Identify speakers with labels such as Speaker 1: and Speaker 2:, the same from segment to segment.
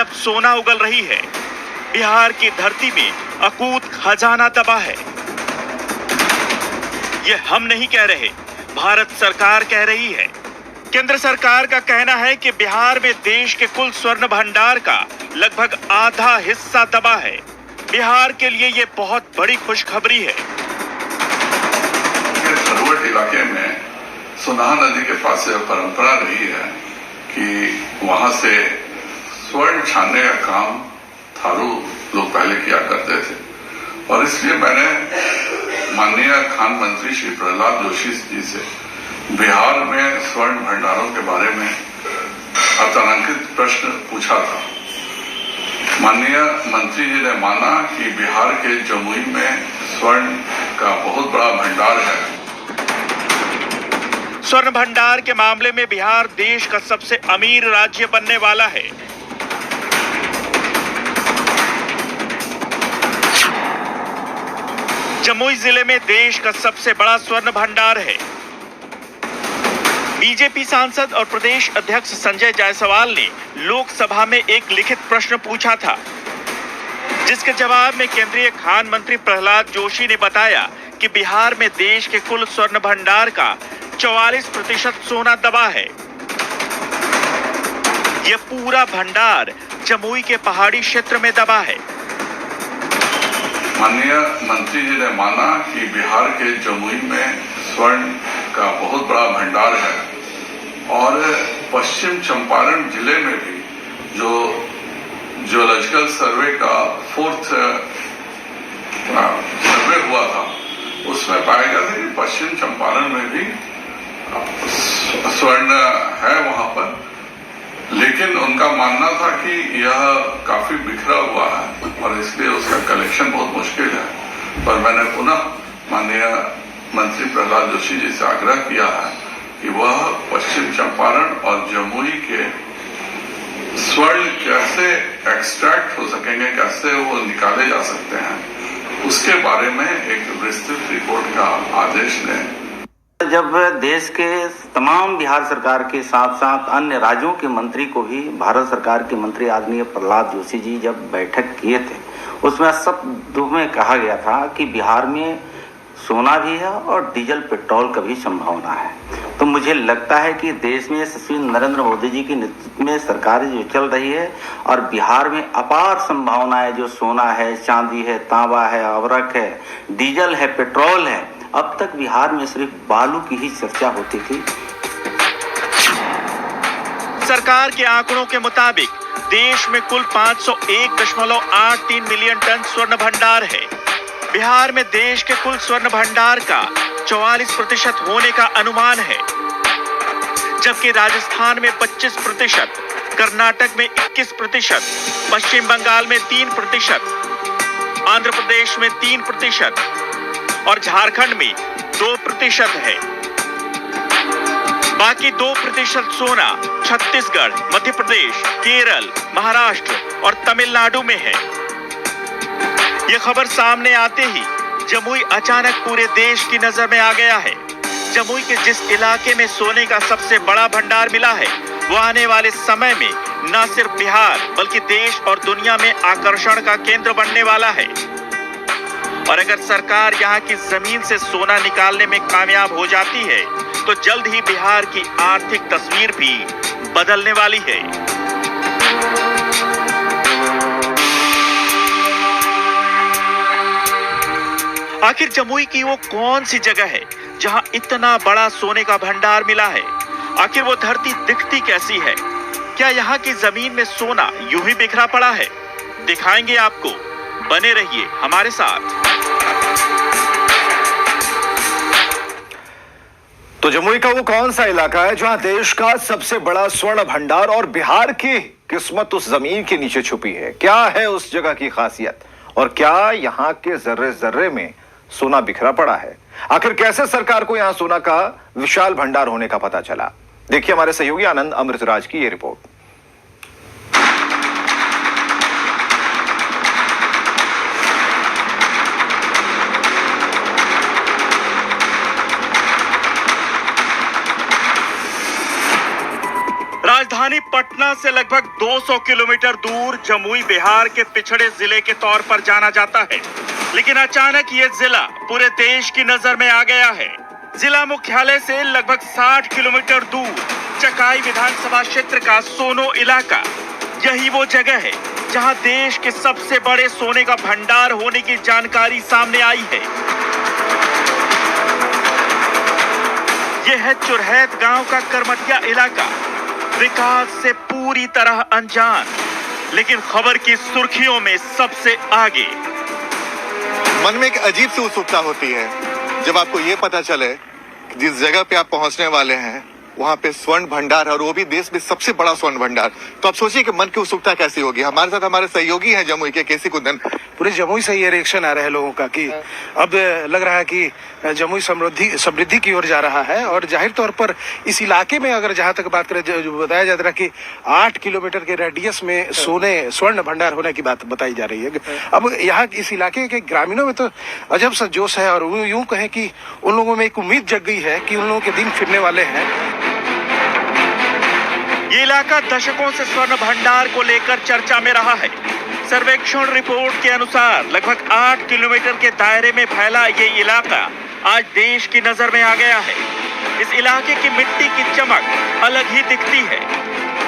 Speaker 1: अब सोना उगल रही है। बिहार की धरती में अकूत खजाना दबा है। ये हम नहीं कह रहे, भारत सरकार कह रही है। केंद्र सरकार का कहना है कि बिहार में देश के कुल स्वर्ण भंडार का लगभग आधा हिस्सा दबा है। बिहार के लिए ये बहुत बड़ी खुशखबरी है।
Speaker 2: सरवट इलाके में सुनाह नदी के पास से परंपरा रही है कि वहां से स्वर्ण छानने का काम थारू लोग पहले किया करते थे, और इसलिए मैंने माननीय खान मंत्री श्री प्रहलाद जोशी जी से बिहार में स्वर्ण भंडारों के बारे में अतारांकित प्रश्न पूछा था। माननीय मंत्री जी ने माना कि बिहार के जमुई में स्वर्ण का बहुत बड़ा भंडार है।
Speaker 1: स्वर्ण भंडार के मामले में बिहार देश का सबसे अमीर राज्य बनने वाला है। जमुई जिले में देश का सबसे बड़ा स्वर्ण भंडार है। बीजेपी सांसद और प्रदेश अध्यक्ष संजय जायसवाल ने लोकसभा में एक लिखित प्रश्न पूछा था, जिसके जवाब में केंद्रीय खान मंत्री प्रहलाद जोशी ने बताया कि बिहार में देश के कुल स्वर्ण भंडार का 44% सोना दबा है। यह पूरा भंडार जमुई के पहाड़ी क्षेत्र में दबा है।
Speaker 2: माननीय मंत्री जी ने माना कि बिहार के जमुई में स्वर्ण का बहुत बड़ा भंडार है, और पश्चिम चंपारण जिले में भी जो जियोलॉजिकल सर्वे का 4th सर्वे हुआ था, उसमें पाया गया था कि पश्चिम चंपारण में भी स्वर्ण है वहां पर, लेकिन उनका मानना था कि यह काफी बिखरा हुआ है और इसलिए उसका कलेक्शन बहुत मुश्किल है। पर मैंने पुनः माननीय मंत्री प्रहलाद जोशी जी से आग्रह किया है कि वह पश्चिम चंपारण और जमुई के स्वर्ण कैसे एक्सट्रैक्ट हो सकेंगे, कैसे वो निकाले जा सकते हैं, उसके बारे में एक विस्तृत रिपोर्ट का आदेश दें।
Speaker 3: जब देश के तमाम बिहार सरकार के साथ साथ अन्य राज्यों के मंत्री को भी भारत सरकार के मंत्री आदरणीय प्रहलाद जोशी जी जब बैठक किए थे, उसमें शब्दों में कहा गया था कि बिहार में सोना भी है और डीजल पेट्रोल का भी संभावना है। तो मुझे लगता है कि देश में यशस्वी नरेंद्र मोदी जी के नेतृत्व में सरकार जो चल रही है और बिहार में अपार संभावनाएं, जो सोना है, चांदी है, तांबा है, अवरक है, डीजल है, पेट्रोल है, अब तक बिहार में सिर्फ बालू की ही चर्चा होती थी।
Speaker 1: सरकार के आंकड़ों के मुताबिक देश में कुल 501.83 मिलियन टन स्वर्ण भंडार है। बिहार में देश के कुल स्वर्ण भंडार का 44% होने का अनुमान है, जबकि राजस्थान में 25%, कर्नाटक में 21%, पश्चिम बंगाल में 3%, आंध्र प्रदेश में 3% और झारखंड में 2% है। बाकी 2% सोना छत्तीसगढ़, मध्य प्रदेश, केरल, महाराष्ट्र और तमिलनाडु में है। यह खबर सामने आते ही जमुई अचानक पूरे देश की नजर में आ गया है। जमुई के जिस इलाके में सोने का सबसे बड़ा भंडार मिला है, वो आने वाले समय में न सिर्फ बिहार बल्कि देश और दुनिया में आकर्षण का केंद्र बनने वाला है। और अगर सरकार यहाँ की जमीन से सोना निकालने में कामयाब हो जाती है, तो जल्द ही बिहार की आर्थिक तस्वीर भी बदलने वाली है। आखिर जमुई की वो कौन सी जगह है जहां इतना बड़ा सोने का भंडार मिला है? आखिर वो धरती दिखती कैसी है? क्या यहाँ की जमीन में सोना यूं ही बिखरा पड़ा है? दिखाएंगे आपको, बने रहिए हमारे साथ।
Speaker 4: तो जमुई का वो कौन सा इलाका है जहां देश का सबसे बड़ा स्वर्ण भंडार और बिहार की किस्मत उस जमीन के नीचे छुपी है? क्या है उस जगह की खासियत, और क्या यहाँ के जर्रे जर्रे में सोना बिखरा पड़ा है? आखिर कैसे सरकार को यहां सोना का विशाल भंडार होने का पता चला? देखिए हमारे सहयोगी आनंद अमृतराज की यह रिपोर्ट।
Speaker 1: राजधानी पटना से लगभग 200 किलोमीटर दूर जमुई बिहार के पिछड़े जिले के तौर पर जाना जाता है, लेकिन अचानक ये जिला पूरे देश की नजर में आ गया है। जिला मुख्यालय से लगभग 60 किलोमीटर दूर चकाई विधानसभा क्षेत्र का सोनो इलाका, यही वो जगह है जहां देश के सबसे बड़े सोने का भंडार होने की जानकारी सामने आई है। यह है चुरहैत गांव का करमटिया इलाका, विकास से पूरी तरह अनजान, लेकिन खबर की सुर्खियों में सबसे आगे।
Speaker 5: मन में एक अजीब सी उत्सुकता होती है जब आपको ये पता चले कि जिस जगह पे आप पहुंचने वाले हैं वहां पे स्वर्ण भंडार है, और वो भी देश में सबसे बड़ा स्वर्ण भंडार। तो आप सोचिए कि मन की उत्सुकता कैसी होगी। हमारे साथ हमारे सहयोगी हैं जमुई के केसी कुंदन।
Speaker 6: पूरे जमुई से ये रिएक्शन आ रहा है लोगों का कि अब लग रहा है कि जमुई समृद्धि की ओर जा रहा है। और जाहिर तौर पर इस इलाके में अगर जहां तक बात करें, जो बताया जाता है कि 8 किलोमीटर के रेडियस में स्वर्ण भंडार होने की बात बताई जा रही है। अब यहाँ इस इलाके के ग्रामीणों में तो अजब सा जोश है, और यूं कहें कि उन लोगों में एक उम्मीद जग गई है कि उन लोगों के दिन फिरने वाले हैं।
Speaker 1: ये इलाका दशकों से स्वर्ण भंडार को लेकर चर्चा में रहा है। सर्वेक्षण रिपोर्ट के अनुसार लगभग 8 किलोमीटर के दायरे में फैला ये इलाका आज देश की नजर में आ गया है। इस इलाके की मिट्टी की चमक अलग ही दिखती है,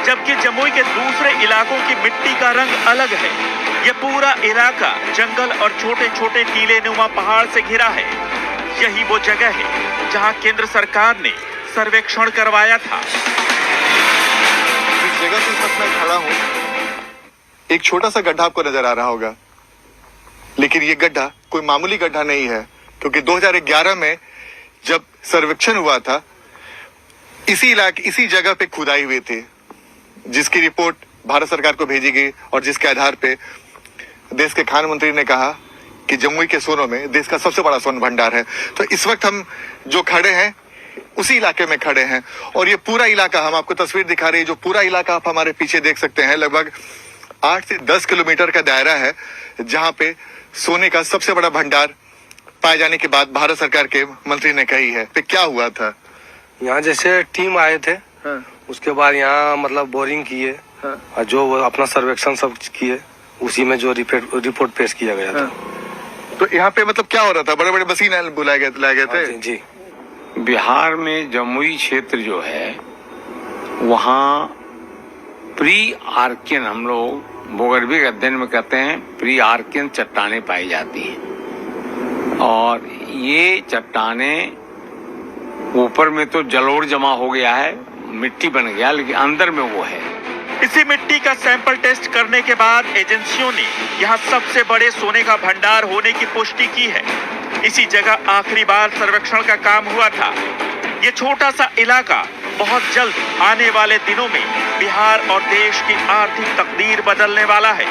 Speaker 1: जबकि जमुई के दूसरे इलाकों की मिट्टी का रंग अलग है। ये पूरा इलाका जंगल और छोटे छोटे टीले नुमा पहाड़ से घिरा है। यही वो जगह है जहां केंद्र सरकार ने सर्वेक्षण करवाया था।
Speaker 5: जिस जगह पे इस वक्त मैं खड़ा हूँ, एक छोटा सा गड्ढा आपको नजर आ रहा होगा, लेकिन ये गड्ढा कोई मामूली गड्ढा नहीं है, क्योंकि 2011 में जब सर्वेक्षण हुआ था, इसी जगह पे खुदाई हुई थी, जिसकी रिपोर्ट भारत सरकार को भेजी गई, और जिसके आधार पे देश के खान मंत्री ने कहा कि जमुई के सोनों में देश का सबसे बड़ा स्वर्ण भंडार है। तो इस वक्त हम जो खड़े हैं उसी इलाके में खड़े हैं, और ये पूरा इलाका, हम आपको तस्वीर दिखा रहे हैं, जो पूरा इलाका आप हमारे पीछे देख सकते हैं, लगभग 8 से 10 किलोमीटर का दायरा है, जहां पे सोने का सबसे बड़ा भंडार पाए जाने की बात भारत सरकार के मंत्री ने कही है। तो क्या हुआ था
Speaker 6: यहाँ? जैसे टीम आए थे, उसके बाद यहाँ मतलब बोरिंग किए, और जो अपना सर्वेक्षण सब किए, उसी में जो रिपोर्ट पेश किया गया था।
Speaker 5: तो यहाँ पे मतलब क्या हो रहा था? बड़े बड़े मशीन बुलाए गए थे।
Speaker 6: जी,
Speaker 7: बिहार में जमुई क्षेत्र जो है, वहाँ प्री आर्कियन, हम लोग भूगर्भीय अध्ययन में कहते हैं, प्री आर्कियन चट्टानें पाई जाती हैं। और ये चट्टानें ऊपर में तो जलोढ़ जमा हो गया है, मिट्टी बन गया, लेकिन अंदर में वो है।
Speaker 1: इसी मिट्टी का सैंपल टेस्ट करने के बाद एजेंसियों ने यहाँ सबसे बड़े सोने का भंडार होने की पुष्टि की है। इसी जगह आखिरी बार सर्वेक्षण का काम हुआ था। ये छोटा सा इलाका बहुत जल्द आने वाले दिनों में बिहार और देश की आर्थिक तकदीर बदलने वाला है।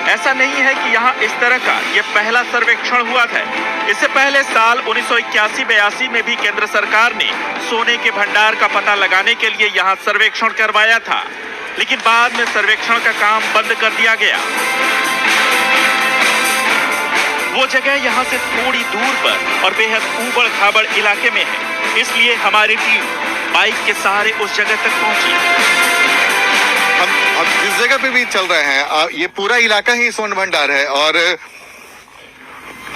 Speaker 1: ऐसा नहीं है कि यहाँ इस तरह का ये पहला सर्वेक्षण हुआ था। इससे पहले साल 1981-82 में भी केंद्र सरकार ने सोने के भंडार का पता लगाने के लिए यहाँ सर्वेक्षण करवाया था, लेकिन बाद में सर्वेक्षण का काम बंद कर दिया गया। वो जगह यहाँ से थोड़ी दूर पर और बेहद ऊबड़ खाबड़ इलाके में है, इसलिए हमारी टीम बाइक के सहारे उस जगह तक पहुंची।
Speaker 5: हम जिस जगह पे भी चल रहे हैं, ये पूरा इलाका ही स्वर्ण भंडार है, और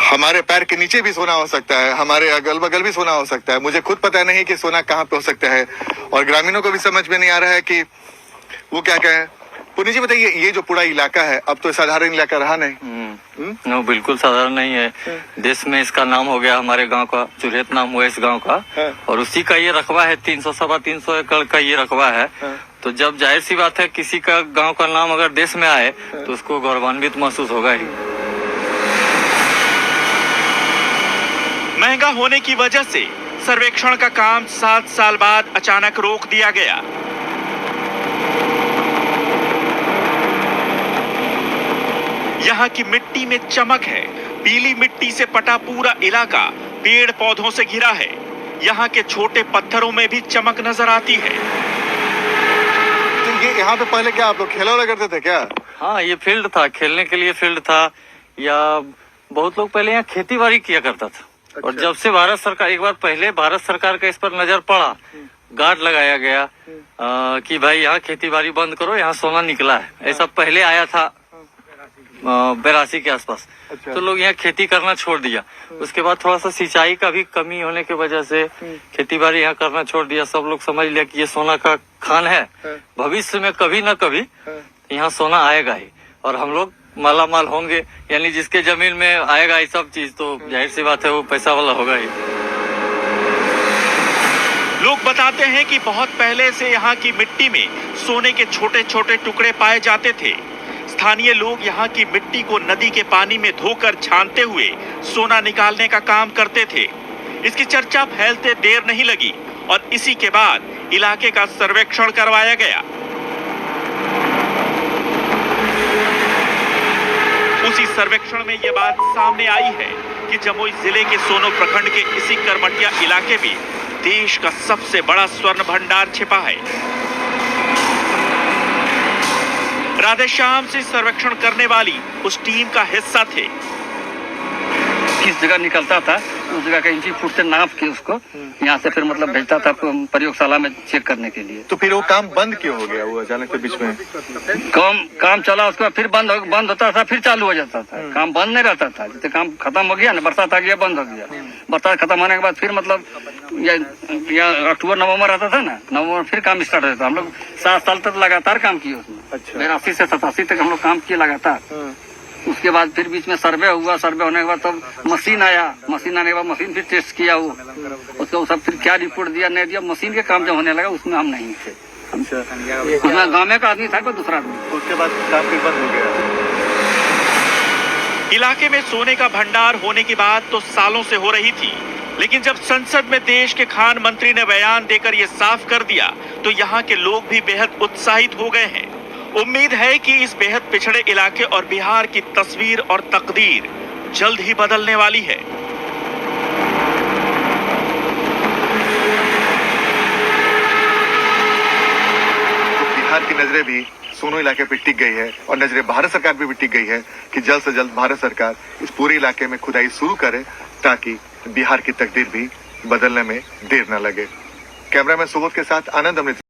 Speaker 5: हमारे पैर के नीचे भी सोना हो सकता है, हमारे अगल बगल भी सोना हो सकता है। मुझे खुद पता नहीं कि सोना कहाँ पे हो सकता है, और ग्रामीणों को भी समझ में नहीं आ रहा है कि वो क्या कहें। पुनी जी बताइए, ये जो पूरा इलाका है, अब तो साधारण इलाका रहा नहीं।
Speaker 8: नो, बिल्कुल साधारण नहीं है। देश में इसका नाम हो गया, हमारे गांव का चुरहैत नाम हुआ इस गांव का, और उसी का ये रकबा है। 300-325 एकड़ का ये रकबा है। तो जब जाहिर सी बात है, किसी का गांव का नाम अगर देश में आए तो उसको गौरवान्वित महसूस होगा ही।
Speaker 1: महंगा होने की वजह से सर्वेक्षण का काम 7 साल बाद अचानक रोक दिया गया। यहाँ की मिट्टी में चमक है। पीली मिट्टी से पटा पूरा इलाका पेड़ पौधों से घिरा है। यहाँ के छोटे पत्थरों में भी चमक नजर आती है।
Speaker 5: तो ये यहाँ पे पहले क्या आप लोग खेला वाला करते थे क्या?
Speaker 8: हाँ, ये फील्ड था, खेलने के लिए फील्ड था, या बहुत लोग पहले यहाँ खेती बाड़ी किया करता था। और जब से भारत सरकार, एक बार पहले भारत सरकार का इस पर नजर पड़ा, गार्ड लगाया गया कि भाई यहाँ खेती बाड़ी बंद करो, यहाँ सोना निकला है। ऐसा पहले आया था 82 के आसपास। तो लोग यहाँ खेती करना छोड़ दिया। उसके बाद थोड़ा सा सिंचाई का भी कमी होने की वजह से खेती बाड़ी यहाँ करना छोड़ दिया। सब लोग समझ लिया कि ये सोना का खान है, भविष्य में कभी न कभी यहाँ सोना आएगा ही और हम लोग माला माल होंगे। यानी जिसके जमीन में आएगा ये सब चीज, तो जाहिर सी बात है वो पैसा वाला होगा ही।
Speaker 1: लोग बताते हैं कि बहुत पहले से यहाँ की मिट्टी में सोने के छोटे छोटे टुकड़े पाए जाते थे। स्थानीय लोग यहाँ की मिट्टी को नदी के पानी में धोकर छानते हुए सोना निकालने का काम करते थे। इसकी चर्चा फैलते देर नहीं लगी और इसी के बाद इलाके का सर्वेक्षण करवाया गया। उसी सर्वेक्षण में यह बात सामने आई है कि जमुई जिले के सोनो प्रखंड के इसी करमटिया इलाके में देश का सबसे बड़ा स्वर्ण भंडार छिपा है। राधेश्याम से सर्वेक्षण करने वाली उस टीम का हिस्सा थे।
Speaker 8: किस जगह निकलता था उस जगह का इंची फुट से नाप के उसको यहाँ से फिर मतलब भेजता था प्रयोगशाला में चेक करने के लिए।
Speaker 5: तो फिर वो काम बंद क्यों हो गया, वो अचानक से बीच में?
Speaker 8: काम चला, उसके बाद फिर बंद होता था, फिर चालू हो जाता था। काम बंद नहीं रहता था। जैसे काम खत्म हो गया ना, बरसात आ गया, बंद हो गया। बरसात खत्म होने के बाद फिर मतलब या अक्टूबर नवंबर आता था ना, नवंबर फिर काम स्टार्ट होता था। हम लोग 7 साल तक लगातार काम किए उसमें। 82 से 87 तक हम लोग काम किए लगातार। उसके बाद फिर बीच में सर्वे हुआ। सर्वे होने के बाद तब मशीन आया। मशीन आने के बाद मशीन फिर टेस्ट किया वो, उसका सब फिर क्या रिपोर्ट दिया नहीं दिया। मशीन के काम जब होने लगा उसमें हम नहीं थे। उसमें गाँव में का आदमी था, कोई दूसरा आदमी।
Speaker 5: उसके बाद काम फिर बंद हो गया।
Speaker 1: इलाके में सोने का भंडार होने की बात तो सालों से हो रही थी, लेकिन जब संसद में देश के खान मंत्री ने बयान देकर ये साफ कर दिया तो यहाँ के लोग भी बेहद उत्साहित हो गए हैं। उम्मीद है कि इस बेहद पिछड़े इलाके और बिहार की तस्वीर और तकदीर जल्द ही बदलने वाली है।
Speaker 5: बिहार की नजरें भी सोनो इलाके पे टिक गई है और नजरें भारत सरकार पे भी टिक गई है कि जल्द से जल्द भारत सरकार इस पूरे इलाके में खुदाई शुरू करे ताकि बिहार की तकदीर भी बदलने में देर न लगे। कैमरामैन सुबोध के साथ आनंद अमृत।